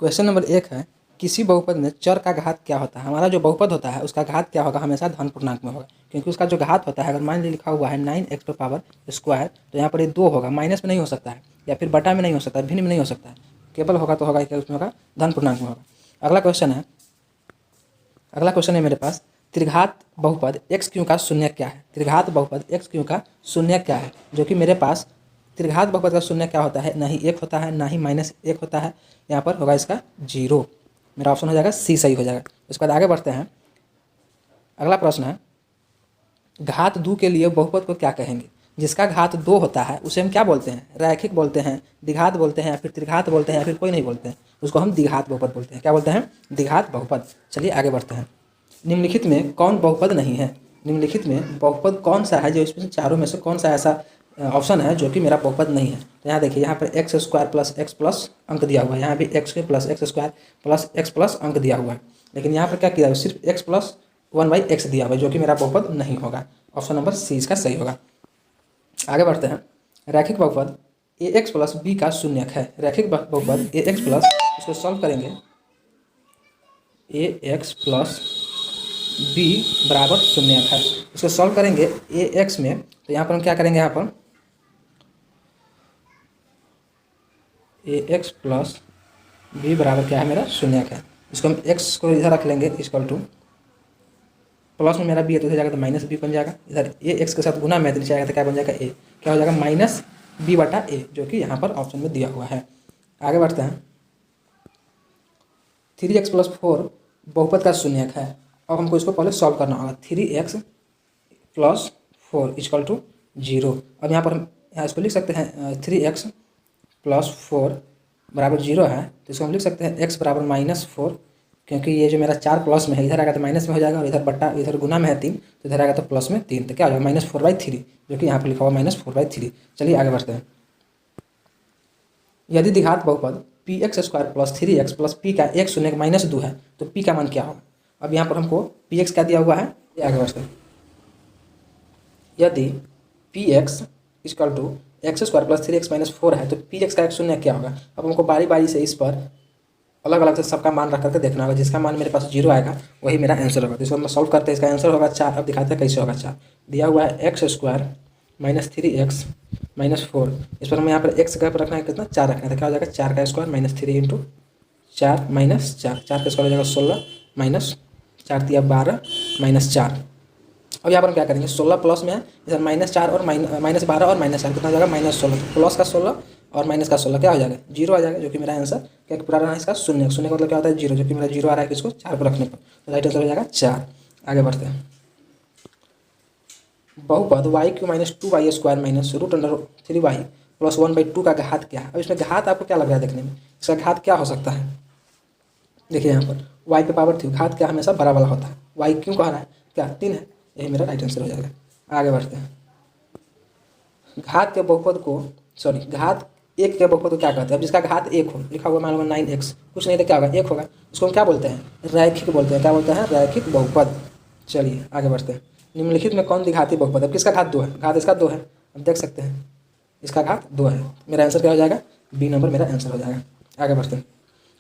Question number 1 है, किसी बहुपद में चर का घात क्या होता है। हमारा जो बहुपद होता है उसका घात क्या होगा, हमेशा धन पूर्णांक में होगा, क्योंकि उसका जो घात होता है, अगर मान लीजिए लिखा हुआ है 9x टू पावर स्क्वायर, तो यहाँ पर ये 2 होगा, माइनस में नहीं हो सकता है, या फिर बटा में नहीं हो सकता है, भिन्न में नहीं हो सकता है, केवल होगा तो होगा क्या, उसमें होगा धन पूर्णांक में होगा। अगला क्वेश्चन है मेरे पास, त्रिघात बहुपद एक्स क्यू का शून्य क्या है। त्रिघात बहुपद एक्स क्यू का शून्य क्या है, जो कि मेरे पास त्रिघात बहुपद का शून्य क्या होता है, ना ही 1 होता है ना ही -1 होता है, यहाँ पर होगा इसका 0। मेरा ऑप्शन हो जाएगा सी, सही हो जाएगा। उसके बाद आगे बढ़ते हैं। अगला प्रश्न है, घात 2 के लिए बहुपद को क्या कहेंगे। जिसका घात 2 होता है उसे हम क्या बोलते हैं, रैखिक बोलते हैं, द्विघात बोलते हैं, या फिर त्रिघात बोलते हैं, या फिर कोई नहीं बोलते हैं, उसको हम द्विघात बहुपद बोलते हैं। क्या बोलते हैं, द्विघात बहुपद। चलिए आगे बढ़ते हैं। निम्नलिखित में कौन बहुपद नहीं है। निम्नलिखित में बहुपद कौन सा है, जो इसमें चारों में से कौन सा ऐसा ऑप्शन है जो कि मेरा बहुपद नहीं है। तो यहाँ देखिए, यहाँ पर x square plus x plus अंक दिया हुआ है, यहाँ भी एक्स के plus x square plus x plus अंक दिया हुआ है, लेकिन यहाँ पर क्या किया है, सिर्फ एक्स प्लस 1/x दिया हुआ है, जो कि मेरा बहुपद नहीं होगा। ऑप्शन नंबर सी इसका सही होगा। आगे बढ़ते हैं। रैखिक बहुपद ax प्लस बी का शून्यक है। रैखिक बहुपद ax प्लस, इसको सॉल्व करेंगे, ax प्लस बी बराबर शून्यक है। इसको सॉल्व करेंगे ax में, तो यहाँ पर हम क्या करेंगे, यहाँ पर ax प्लस बी बराबर क्या है, मेरा शून्यक है। इसको हम x को इधर रख लेंगे, इक्वल टू प्लस में मेरा b है तो इधर जाएगा तो माइनस बी बन जाएगा। इधर ए एक्स के साथ गुना में नीचे आएगा तो क्या बन जाएगा, a क्या हो जाएगा, माइनस बी बटा ए, जो कि यहाँ पर ऑप्शन में दिया हुआ है। आगे बढ़ते हैं। 3x प्लस 4 बहुपद का शून्यक है। अब हमको इसको पहले सॉल्व करना होगा। 3x plus 4 equal to 0। अब यहाँ पर हम यहाँ इसको लिख सकते हैं 3x प्लस 4 बराबर 0 है, तो इसको हम लिख सकते हैं x बराबर -4, क्योंकि ये जो मेरा 4 प्लस में है, इधर आएगा तो माइनस में हो जाएगा, और इधर बट्टा, इधर गुना में है 3, तो इधर आएगा तो प्लस में 3, तो क्या हो जाएगा -4/3, जो कि यहाँ पर लिखा हुआ -4/3। चलिए आगे बढ़ते हैं। यदि द्विघात बहुपद px square plus 3x plus p का एक शून्य -2 है, तो p का मान क्या होगा। अब यहाँ पर हमको px क्या दिया हुआ है, ये आगे बढ़ते हैं। यदि px equal to x square plus 3x - 4 है, तो px का एक शून्य क्या होगा। अब हमको बारी बारी से इस पर अलग अलग से सबका मान रख करके देखना होगा। जिसका मान मेरे पास 0 आएगा वही मेरा आंसर होगा। तो इसको हम सॉल्व करते हैं, इसका आंसर होगा 4। अब दिखाते हैं कैसे होगा। 4 दिया हुआ है x square minus 3x minus 4, इस पर हमें यहाँ पर x का रखना है, कितना 4 रखना है, तो क्या हो जाएगा 4 का स्क्वायर माइनस 3 इंटू 4 माइनस 4, 4 का स्क्वायर हो जाएगा 16 माइनस 4 दिया 12 माइनस 4। अब यहाँ पर हम क्या करेंगे, 16 प्लस में है, इधर -4 और -12 और -4 कितना हो जाएगा -16, प्लस का 16 और माइनस का 16 क्या हो जाएगा 0 आ जाएगा, जो कि मेरा आंसर क्या पूरा रहा है इसका शून्य। शून्य का मतलब क्या होता है 0, जो कि मेरा 0 आ रहा है किसको 4 को रखने पर, तो राइट आंसर हो जाएगा 4। आगे बढ़ते हैं। बहुपद y³ - 2y² √3y प्लस 1/2 का घात क्या है। अब इसमें घात आपको क्या लग रहा है देखने में, इसका घात क्या हो सकता है। देखिए यहाँ पर y पे पावर 3, घात क्या हमेशा बड़ा वाला होता है, y क्यों कह रहा है, क्या 3 है, यही मेरा राइट आंसर हो जाएगा। आगे बढ़ते हैं। घात के बहुपद को घात 1 के बहुपद को क्या कहते हैं। अब जिसका घात 1 हो, लिखा हुआ मान लो 9x, कुछ नहीं तो क्या होगा 1 होगा, उसको हम क्या बोलते हैं, रैखिक बोलते हैं। क्या बोलते हैं, रैखिक बहुपद। चलिए आगे बढ़ते हैं। निम्नलिखित में कौन द्विघाती बहुपद है। किसका घात 2 है, घात इसका 2 है, अब देख सकते हैं इसका घात 2 है, मेरा आंसर क्या हो जाएगा, बी नंबर मेरा आंसर हो जाएगा। आगे बढ़ते हैं।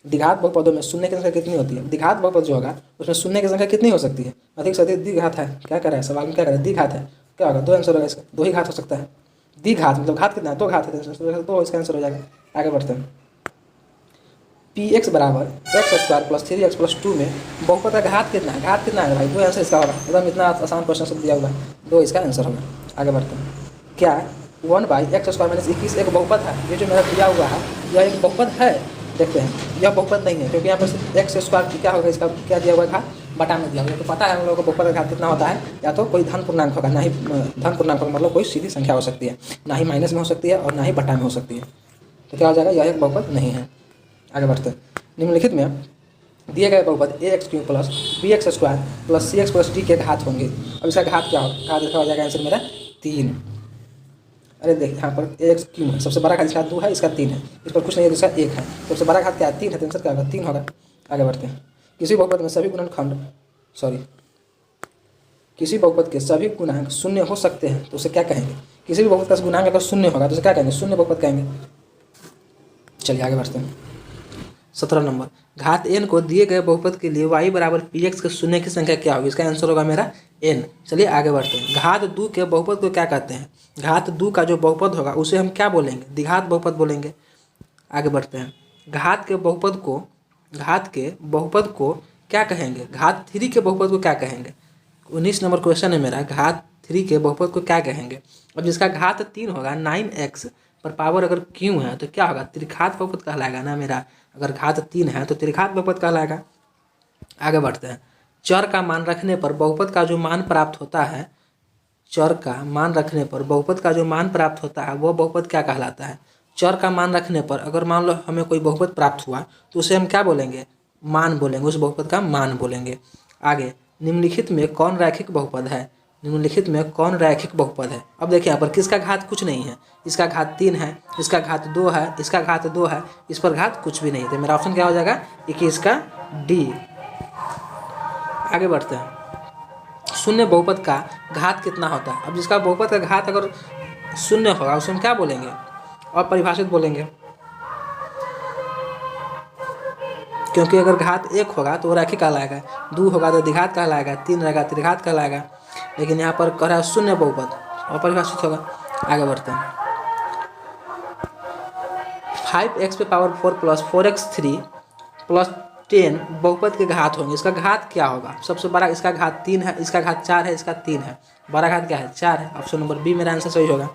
द्विघात बहुपदों में शून्य की संख्या कितनी होती है। द्विघात बहुपद जो होगा उसमें शून्य की संख्या कितनी हो सकती है, अधिक से अधिक। द्विघात है, क्या कर रहा है सवाल में, क्या कर रहा है, द्विघात है, क्या होगा 2 आंसर होगा इसका, 2 ही घात हो सकता है। द्विघात मतलब घात कितना है, 2 घात है, तो इसका आंसर हो जाएगा। आगे बढ़ते हैं। px बराबर x square plus 3x plus 2 में बहुपद का घात कितना है, घात कितना है भाई, 2 आंसर इसका होगा। एकदम इतना आसान क्वेश्चन सब दिया हुआ है, 2 इसका आंसर होगा। आगे बढ़ते हैं। क्या 1/x² - 21 एक बहुपद है। ये जो मेरा दिया हुआ है यह एक बहुपद है, देखते हैं यह बहुपद नहीं है, क्योंकि यहाँ पर एक्स स्क्वायर क्या होगा, इसका क्या दिया हुआ है घात, बटा में दिया हुआ है। तो पता है हम लोगों को बहुपद का घात कितना होता है, या तो कोई धन पूर्णांक होगा, ना ही धन पूर्णांक होगा मतलब कोई सीधी संख्या हो सकती है, ना ही माइनस में हो सकती है और ना ही बटा में हो सकती है। तो क्या हो जाएगा, यह एक बहुपद नहीं है। आगे बढ़ते हैं। निम्नलिखित में दिए गए बहुपद ax³ plus bx² plus cx plus d के घात होंगे। अब इसका घात क्या होगा, घात लिखा हो जाएगा आंसर मेरा 3। अरे देखिए यहाँ पर ax³ है, सबसे बड़ा घात इसका 2 है, इसका 3 है, इस पर कुछ नहीं है तो इसका 1 है, सबसे बड़ा घात क्या है 3 है, तो आंसर क्या होगा 3 होगा। आगे बढ़ते हैं। किसी बहुपद के सभी गुणांक शून्य हो सकते हैं तो उसे क्या कहेंगे। किसी भी बहुपद का गुणांक अगर शून्य होगा तो उसे क्या कहेंगे, शून्य बहुपद कहेंगे। चलिए आगे बढ़ते हैं। 17 नंबर, घात n को दिए गए बहुपद के लिए y बराबर px के शून्य की संख्या क्या होगी? इसका आंसर होगा मेरा n। चलिए आगे बढ़ते हैं। घात 2 के बहुपद को क्या कहते हैं? घात 2 का जो बहुपद होगा उसे हम क्या बोलेंगे? द्विघात बहुपद बोलेंगे। आगे बढ़ते हैं। घात के बहुपद को क्या कहेंगे? घात 3 के बहुपद को क्या कहेंगे? 19 नंबर क्वेश्चन है मेरा, घात 3 के बहुपद को क्या कहेंगे? अब जिसका घात 3 होगा 9x पर पावर अगर q है तो क्या होगा? त्रिघात बहुपद कहलाएगा ना मेरा। अगर घात 3 है तो त्रिघात बहुपद कहलाएगा। आगे बढ़ते हैं। चर का मान रखने पर बहुपद का जो मान प्राप्त होता है, चर का मान रखने पर बहुपद का जो मान प्राप्त होता है वह बहुपद क्या कहलाता है? चर का मान रखने पर अगर मान लो हमें कोई बहुपद प्राप्त हुआ तो उसे हम क्या बोलेंगे? मान बोलेंगे, उस बहुपद का मान बोलेंगे। आगे, निम्नलिखित में कौन रैखिक बहुपद है? निम्नलिखित में कौन रैखिक बहुपद है? अब देखिए यहाँ पर किसका घात कुछ नहीं है, इसका घात 3 है, इसका घात 2 है, इसका घात 2 है, इस पर घात कुछ भी नहीं है। तो मेरा ऑप्शन क्या हो जाएगा? 21 का डी। आगे बढ़ते हैं। शून्य बहुपद का घात कितना होता है? अब जिसका बहुपद का घात अगर शून्य होगा उसे हम क्या बोलेंगे? अपरिभाषित बोलेंगे, क्योंकि अगर घात 1 होगा तो वो रैखिक कहलाएगा, 2 होगा तो द्विघात कहलाएगा, 3 रहेगा त्रिघात कहलाएगा। लेकिन यहाँ पर कह रहा है शून्य बहुपद, अपरिभाषित होगा। आगे बढ़ते हैं। 5x पे पावर 4 प्लस 4x3 प्लस 10 बहुपद के घात होंगे। इसका घात क्या होगा? सबसे बड़ा इसका घात 3 है, इसका घात 4 है, इसका 3 है, बड़ा घात क्या है? 4 है। ऑप्शन नंबर बी मेरा आंसर सही होगा।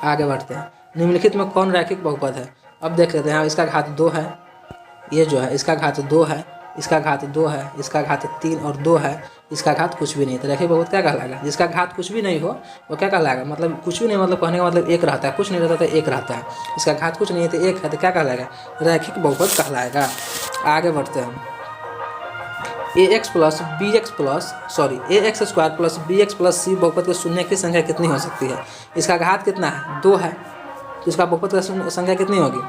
आगे बढ़ते हैं। निम्नलिखित में कौन रैखिक बहुपद है? अब देख लेते हैं। इसका घात 2 है, ये जो है इसका घात 2 है, इसका घात 2 है, इसका घात 3 और 2 है, इसका घात कुछ भी नहीं। तो रैखिक बहुपद क्या कहलाएगा? जिसका घात कुछ भी नहीं हो वो क्या कहलाएगा? मतलब कुछ भी नहीं, मतलब कहने का मतलब 1 रहता है, कुछ नहीं रहता तो 1 रहता है। इसका घात कुछ नहीं है तो 1 है, तो क्या कहलाएगा? रैखिक बहुपद कहलाएगा। आगे बढ़ते हैं। ax plus b x square plus b x plus c बहुपद के शून्य की संख्या कितनी हो सकती है? इसका घात कितना है? 2 है, तो इसका बहुपद का संख्या कितनी होगी?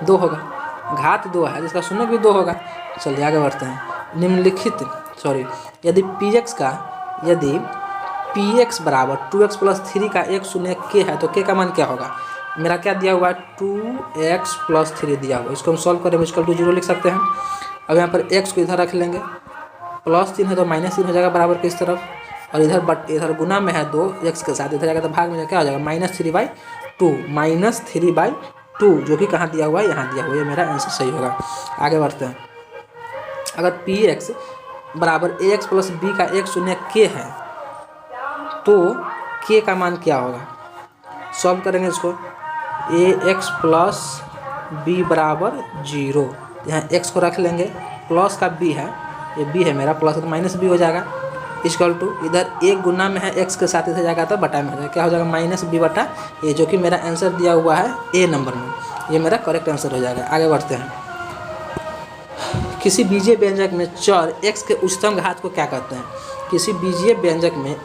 2 होगा। घात 2 है, जिसका शून्य भी 2 होगा। चलिए आगे बढ़ते हैं। निम्नलिखित यदि px बराबर 2x प्लस 3 का एक शून्य k है तो k का मान क्या होगा? मेरा क्या दिया हुआ है? 2x प्लस 3 दिया हुआ है। इसको हम सॉल्व करेंगे, इसको 0 लिख सकते हैं। अब यहाँ पर x को इधर रख लेंगे, प्लस 3 है तो माइनस 3 हो जाएगा बराबर किस तरफ, और इधर गुना में है 2 x के साथ, इधर जाएगा तो भाग में क्या हो जाएगा? -3/2 जो कि कहाँ दिया हुआ है? यहाँ दिया हुआ है। ये मेरा आंसर सही होगा। आगे बढ़ते हैं। अगर px बराबर ax प्लस b का एक शून्य k है तो k का मान क्या होगा? सॉल्व करेंगे इसको। ax प्लस b बराबर 0, यहाँ x को रख लेंगे, प्लस का b है, ये b है मेरा, प्लस तो माइनस b हो जाएगा, इक्वल टू इधर एक गुना में है x के साथ, इधर जाएगा तो बटा में हो जाएगा, क्या हो जाएगा? -b/a, जो कि मेरा आंसर दिया हुआ है a नंबर में। ये मेरा करेक्ट आंसर हो जाएगा। आगे बढ़ते हैं। किसी बीजीय व्यंजक में चर x के उच्चतम घात को क्या कहते हैं? किसी बीजीय व्यंजक में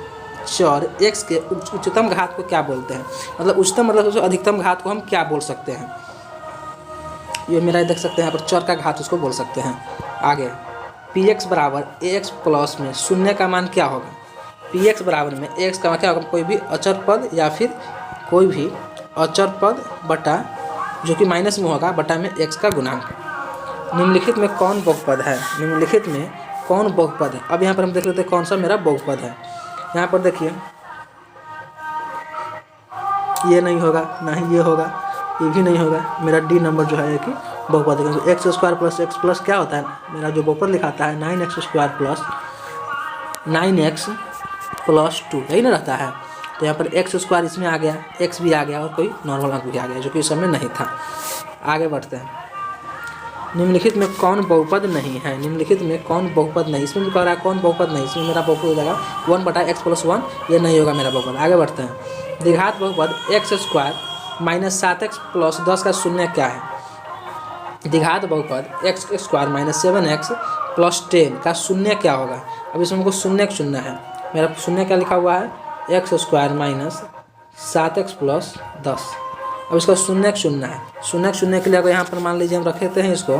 चर x के उच्चतम घात को क्या बोलते हैं? मतलब उच्चतम मतलब सबसे अधिकतम घात को हम क्या बोल सकते हैं? ये मेरा देख सकते हैं यहाँ पर चर का घात उसको बोल सकते हैं। आगे, px बराबर ax प्लस में शून्य का मान क्या होगा? px बराबर में x का मान क्या होगा? कोई भी अचर पद या फिर कोई भी अचर पद बटा जो कि माइनस में होगा बटा में x का गुणांक। निम्नलिखित में कौन बहुपद है? निम्नलिखित में कौन बहुपद है? अब यहाँ पर हम देख लेते हैं कौन सा मेरा बहुपद है। यहाँ पर देखिए, ये नहीं होगा, ना ही ये होगा, ये भी नहीं होगा। मेरा डी नंबर जो है कि बहुपद है। X square plus x plus क्या होता है? मेरा जो बहुपद लिखाता है 9x square plus 9x plus 2, यही ना रहता है। तो यहाँ पर एक्स स्क्वायर इसमें आ गया, एक्स भी आ गया और कोई नॉर्मल अंक भी आ गया, जो कि इस समय नहीं था। आगे बढ़ते हैं। निम्नलिखित में कौन बहुपद नहीं है? निम्नलिखित में कौन बहुपद नहीं? इसमें भी कह रहा है कौन बहुपद नहीं, इसमें मेरा बहुपद हो जाएगा 1/x + 1, ये नहीं होगा मेरा बहुपद। आगे बढ़ते हैं। द्विघात बहुपद x square minus 7x plus 10 का शून्य क्या है? द्विघात बहुपद x square minus 7x plus 10 का शून्य क्या होगा? अब इसमें हमको शून्य चुनना है। मेरा शून्य क्या लिखा हुआ है? x square minus 7x plus 10। अब इसका शून्य चुनना है। शून्य चुनने के लिए अगर यहाँ पर मान लीजिए हम रख लेते हैं इसको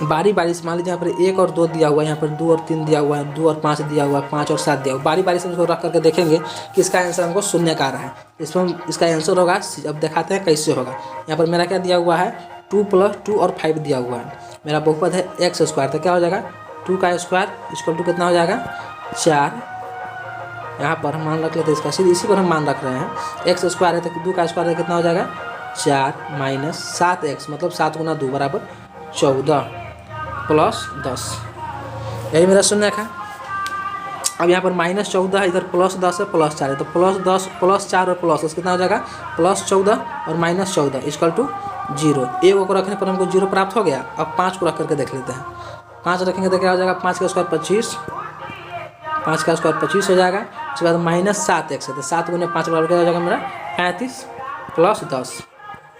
बारी बारी से मान लीजिए यहाँ पर 1 और 2 दिया हुआ है, यहाँ पर 2 और 3 दिया हुआ है, 2 और 5 दिया हुआ है, 5 और 7 दिया हुआ है। बारी बारी से इसको रख करके देखेंगे कि इसका आंसर हमको शून्य का आ रहा है। इसमें इसका आंसर होगा, अब दिखाते हैं कैसे होगा। यहाँ पर मेरा क्या दिया हुआ है, 2 + 2 और 5 दिया हुआ है। मेरा बहुपद है x स्क्वायर, तो क्या हो जाएगा 2 का स्क्वायर इक्वल टू कितना हो जाएगा 4। यहाँ पर हम मान रख लेते हैं इसका, सीधे इसी पर हम मान रख रहे हैं। x स्क्वायर है तो 2 का स्क्वायर कितना हो जाएगा 4 - 7x, मतलब 7 × 2 = 14 + 10। यही मेरा शून्य है। अब यहाँ पर -14 है, इधर +10 है, +4 है, तो +10 +4 और +10 कितना हो जाएगा +14 और -14 = 0। एक को रखने पर हमको 0 प्राप्त हो गया। अब 5 को रख करके देख लेते हैं। 5 रखेंगे तो क्या हो जाएगा 5 का स्क्वायर 25, 5 का स्क्वायर 25 हो जाएगा। उसके बाद -7x है, तो 7 × 5 बराबर क्या हो जाएगा मेरा 35 + 10।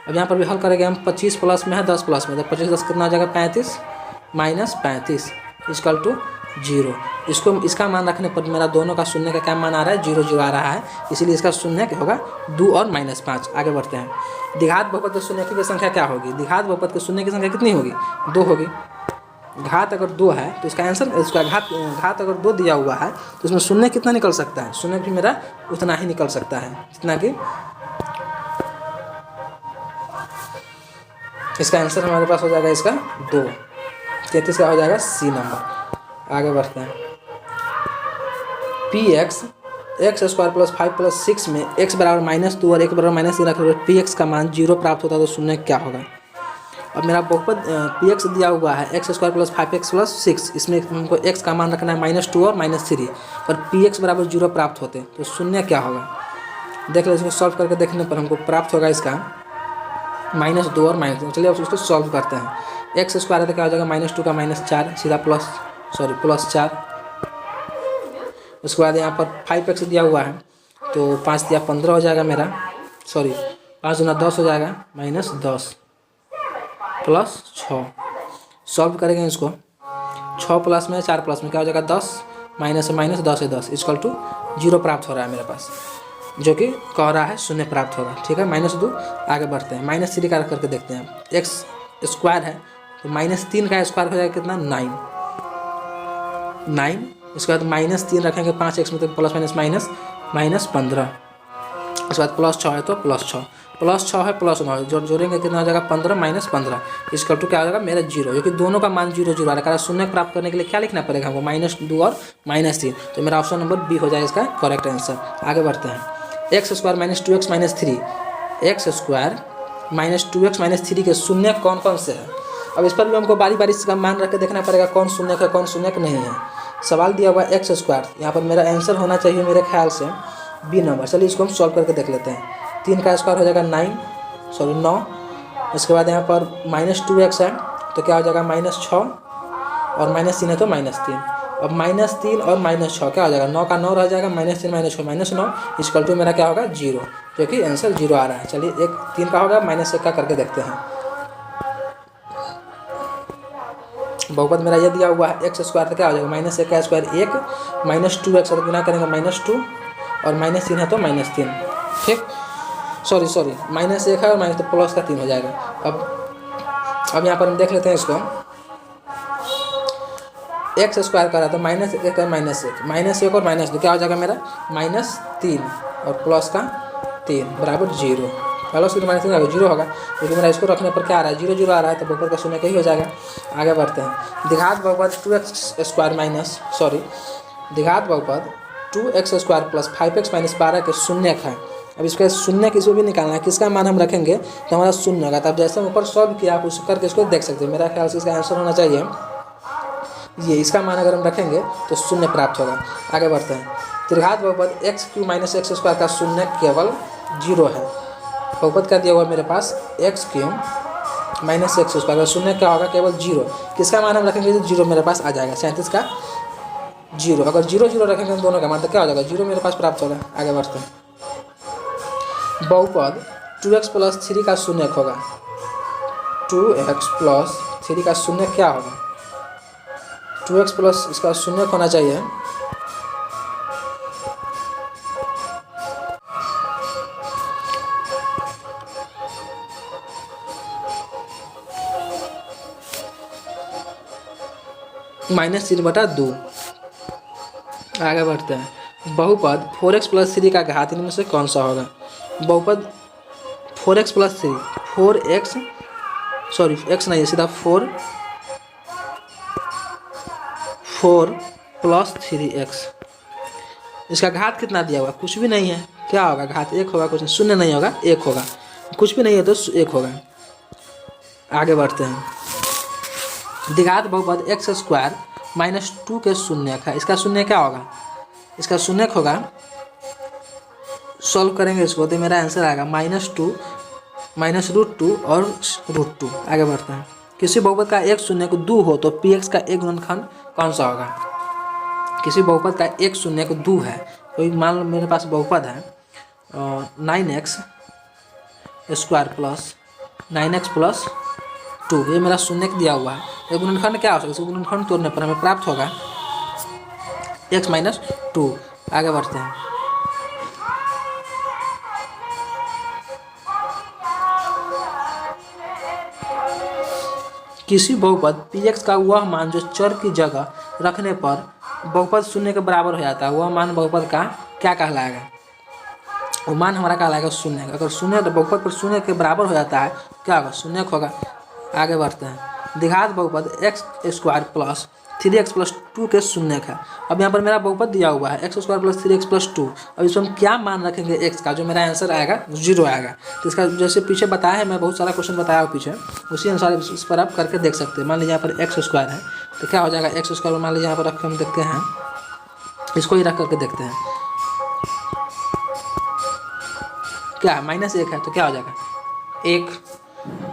अब यहाँ पर भी हल करेंगे हम, 25 प्लस में है 10 प्लस में, तो 25 10 कितना हो जाएगा 35 - 35 = 0। इसका मान रखने पर मेरा दोनों का शून्य का क्या मान आ रहा है 0 0 आ रहा है, इसीलिए इसका शून्य क्या होगा 2 और -5। आगे बढ़ते हैं। द्विघात बहुपद के शून्य की संख्या क्या होगी। द्विघात बहुपद के शून्य की संख्या कितनी होगी 2 होगी। घात अगर 2 है तो इसका आंसर, इसका घात अगर 2 दिया हुआ है तो इसमें शून्य कितना निकल सकता है, शून्य भी मेरा उतना ही निकल सकता है जितना कि इसका आंसर हमारे पास हो जाएगा इसका 2। 33 का हो जाएगा सी नंबर। आगे बढ़ते हैं। px x² + 5 + 6 में x बराबर -2 और 1 बराबर -3 रखकर px का मान 0 प्राप्त होता है, तो शून्य क्या होगा। अब मेरा बहुपद px दिया हुआ है x² + 5x + 6, इसमें हमको x का मान रखना है -2 और -3, और px बराबर 0 प्राप्त होते तो शून्य क्या होगा। देख लो, इसको सॉल्व करके देखने पर हमको प्राप्त होगा इसका -2 और -3। चलिए अब उसको सॉल्व करते हैं। x स्क्वायर है तो क्या हो जाएगा -2 का -4 सीधा +4। उसके बाद यहाँ पर 5x दिया हुआ है तो 5 दिया 15 हो जाएगा मेरा, 5 × 10 हो जाएगा -10 + 6। सॉल्व करेंगे इसको, 6 प्लस में 4 प्लस में क्या हो जाएगा 10, माइनस से माइनस 10 है 10 = 0 प्राप्त हो रहा है मेरे पास, जो कि कह रहा है शून्य प्राप्त होगा। ठीक है, -2। आगे बढ़ते हैं। -3 का करके देखते हैं। x स्क्वायर है तो -3 का स्क्वायर हो जाएगा कितना 9। उसके बाद -3 रखेंगे 5x में तो प्लस माइनस -15। उसके बाद +6 है तो +6 +6 है +9 है, जोड़ेंगे कितना हो जाएगा 15 - 15 = क्या हो जाएगा मेरा 0, जो कि दोनों का मान 0 0 आ रहा है। शून्य प्राप्त करने के लिए क्या लिखना पड़ेगा हमको -2 और -3, तो मेरा ऑप्शन नंबर बी हो जाएगा इसका करेक्ट आंसर। आगे बढ़ते हैं। x² - 2x - 3 x² - 2x - 3 के शून्य कौन कौन से हैं। अब इस पर भी हमको बारी बारी से मान रख के देखना पड़ेगा कौन शून्य है कौन शून्य नहीं है। सवाल दिया हुआ x², यहाँ पर मेरा आंसर होना चाहिए मेरे ख्याल से बी नंबर। चलिए इसको हम सॉल्व करके देख लेते हैं। 3 का स्क्वायर हो जाएगा 9। इसके बाद यहाँ पर -2x है तो क्या हो जाएगा -6 और -3 है तो -3। अब -3 और -6 क्या हो जाएगा 9 का 9 रह जाएगा, -3 -6 -9 = मेरा क्या होगा 0, जो कि आंसर 0 आ रहा है। चलिए 3 का होगा -1 का करके देखते हैं। बहुपद मेरा ये दिया हुआ है x² तो क्या हो जाएगा -1 का स्क्वायर 1 -2x तो गुना करेंगे -2 और -3 है तो -3। ठीक, सॉरी -1 है और माइनस तो प्लस का 3 हो जाएगा। अब यहाँ पर हम देख लेते हैं इसको। x² कर रहा था -1 और -1 और -2 क्या हो जाएगा मेरा -3 और प्लस का 3 बराबर 0। प्लस -3 0 होगा, क्योंकि मेरा इसको रखने पर क्या आ रहा है 0 0 आ रहा है, तो बहुपद का शून्य का ही हो जाएगा। आगे बढ़ते हैं। द्विघात बहुपद 2x² द्विघात बहुपद 2x² + 5x - 12 के शून्य है। अब इसका शून्य किसी भी निकालना है, किसका मान हम रखेंगे तो हमारा शून्य होगा। तब जैसे हम ऊपर सॉल्व किया आप उसको करके इसको देख सकते हैं। मेरा ख्याल से इसका आंसर होना चाहिए ये, इसका मान अगर हम रखेंगे तो शून्य प्राप्त होगा। आगे बढ़ते हैं। त्रिघात बहुपद x³ - x² का शून्य केवल 0 है। बहुपद का दिया हुआ मेरे पास x³ - x² का शून्य क्या होगा केवल 0। किसका मान हम रखेंगे तो 0 मेरे पास आ जाएगा। 37 का 0, अगर 0 0 रखेंगे हम दोनों का मान तो क्या हो जाएगा 0 मेरे पास प्राप्त होगा। आगे बढ़ते हैं। बहुपद 2x + 3 का शून्य होगा। 2x + 3 का शून्य क्या होगा 2x प्लस इसका शून्य होना चाहिए। -3/2। आगे बढ़ते हैं। बहुपद 4x + 3 का घात इनमें से कौन सा होगा? बहुपद 4x + 3, 4x सॉरी x नहीं है, सीधा 4 + 3x। इसका घात कितना दिया हुआ? कुछ भी नहीं है, क्या होगा? घात 1 होगा, कुछ शून्य नहीं होगा, 1 होगा। कुछ भी नहीं है तो 1 होगा। आगे बढ़ते हैं। द्विघात बहुपद x² - 2 के शून्यक है। इसका शून्य क्या होगा? इसका शून्यक होगा, सॉल्व करेंगे इसको तो मेरा आंसर आएगा -2 -√2 और √2। आगे बढ़ते हैं। किसी बहुपद का एक शून्यक 2 हो तो px का एक गुणनखंड कौन सा होगा? किसी बहुपद का एक शून्यक 2 है, कोई मान लो मेरे पास बहुपद है 9x² + 9x + 2, ये मेरा शून्यक दिया हुआ है। ये गुणनखंड क्या हो सकता है? गुणनखंड तोड़ने पर हमें प्राप्त होगा x - 2। आगे बढ़ते हैं। किसी बहुपद px का वह मान जो चर की जगह रखने पर बहुपद शून्य के बराबर हो जाता है, वह मान बहुपद का क्या कहलाएगा? वो मान हमारा कहलाएगा शून्य। अगर शून्य तो बहुपद पर शून्य के बराबर हो जाता है, क्या होगा? शून्य होगा। आगे बढ़ते हैं। द्विघात बहुपद x² + 3x + 2 के शून्यक है। अब यहाँ पर मेरा बहुपद दिया हुआ है x² + 3x + 2। अब इसमें हम क्या मान रखेंगे x का? जो मेरा आंसर आएगा 0 आएगा। तो इसका जैसे पीछे बताया है, मैं बहुत सारा क्वेश्चन बताया हूँ पीछे, उसी अनुसार इस पर आप करके देख सकते हैं। मान लीजिए यहाँ पर x² है तो क्या हो जाएगा? x² मान लीजिए यहाँ पर रख के हम देखते हैं, इसको ही रख करके देखते हैं, क्या -1 है तो क्या हो जाएगा? 1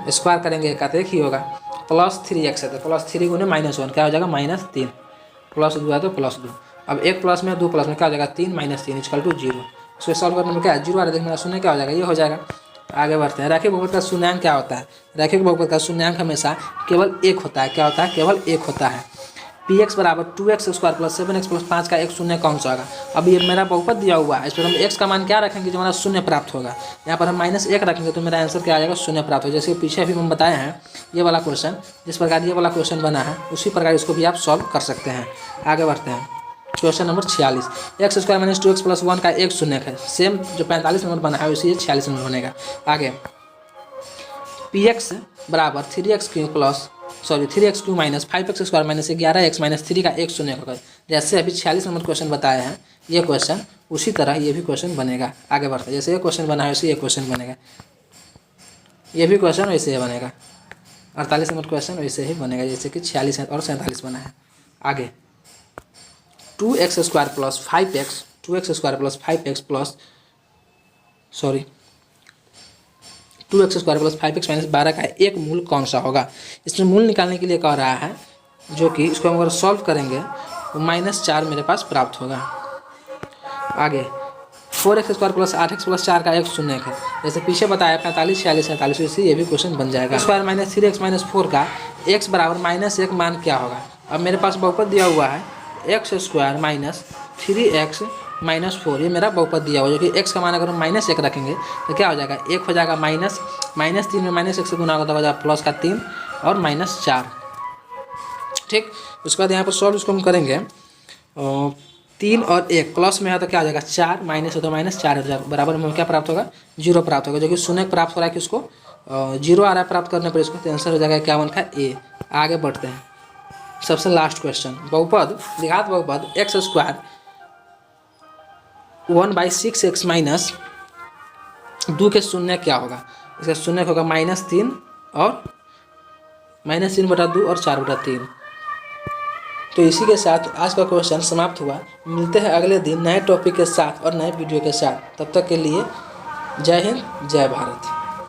स्क्वायर करेंगे का तो 1 ही होगा। +3x है तो +3 × -1 क्या हो जाएगा? -3। +2 है तो +2। अब 1 प्लस में 2 प्लस में क्या हो जाएगा? 3 - 3 = 0। इसको सॉल्व करने में क्या है? 0 आ रहा है, देखना शून्य क्या हो जाएगा? ये हो जाएगा। आगे बढ़ते हैं। रैखिक बहुपद का शून्यांक क्या होता है? रैखिक बहुपद का शून्यांक हमेशा केवल 1 होता है। क्या होता है? केवल 1 होता है। px = 2x² + 7x + 5 का एक शून्य कौन सा होगा? अब ये मेरा बहुपद दिया हुआ है, इस पर हम x का मान क्या रखेंगे जो हमारा शून्य प्राप्त होगा? यहाँ पर हम -1 रखेंगे तो मेरा आंसर क्या आ जाएगा? शून्य प्राप्त हो। जैसे पीछे अभी हम बताए हैं ये वाला क्वेश्चन, जिस प्रकार ये वाला क्वेश्चन बना है उसी प्रकार इसको भी आप सॉल्व कर सकते हैं। आगे बढ़ते हैं। Question number 46। x² - 2x + 1 का एक शून्यक है। सेम जो 45 नंबर बना है उसी 46 नंबर बनेगा। आगे px = 3x³ - 5x² - 11x - 3 का एक शून्यक होगा। जैसे अभी 46 नंबर क्वेश्चन बताए हैं ये क्वेश्चन, उसी तरह ये भी क्वेश्चन बनेगा। आगे बढ़ते हैं। जैसे ये क्वेश्चन बना है वैसे ये क्वेश्चन बनेगा, ये भी क्वेश्चन वैसे ही बनेगा। 48 नंबर क्वेश्चन वैसे ही बनेगा जैसे कि 46 और 47 बना है। आगे 2x² + 5x 2x² + 5x - 12 का एक मूल कौन सा होगा? इसमें मूल निकालने के लिए कह रहा है, जो कि इसको हम अगर सॉल्व करेंगे तो -4 मेरे पास प्राप्त होगा। आगे 4x² + 8x + 4 का एक शून्यक है। जैसे पीछे बताया 45, 46, 47, इसी ये भी क्वेश्चन बन जाएगा। स्क्वायर - 3x - 4 का x = -1 मान क्या होगा? अब मेरे पास बहुपद दिया हुआ है x² - 3x - 4, ये मेरा बहुपद दिया हुआ है, जो कि x का मान अगर हम -1 रखेंगे तो क्या हो जाएगा? 1 हो जाएगा। -3 में -1 से गुना होगा तो हो जाएगा +3 और -4। ठीक, उसके बाद यहाँ पर सॉल्व इसको हम करेंगे। 3 और 1 प्लस में है तो क्या हो जाएगा? 4, माइनस है तो -4 हो जाएगा। बराबर में क्या प्राप्त होगा? 0 प्राप्त होगा, जो कि शून्य प्राप्त हो रहा है कि उसको 0 आ रहा है प्राप्त करने पर इसको, तो आंसर हो जाएगा क्या बन का? A। आगे बढ़ते हैं। सबसे लास्ट क्वेश्चन। बहुपद द्विघात बहुपद x² 1/6x - 2 के शून्य क्या होगा? इसका शून्य होगा -3 और -3/2 और 4/3। तो इसी के साथ आज का क्वेश्चन समाप्त हुआ। मिलते हैं अगले दिन नए टॉपिक के साथ और नए वीडियो के साथ। तब तक के लिए जय हिंद, जय भारत।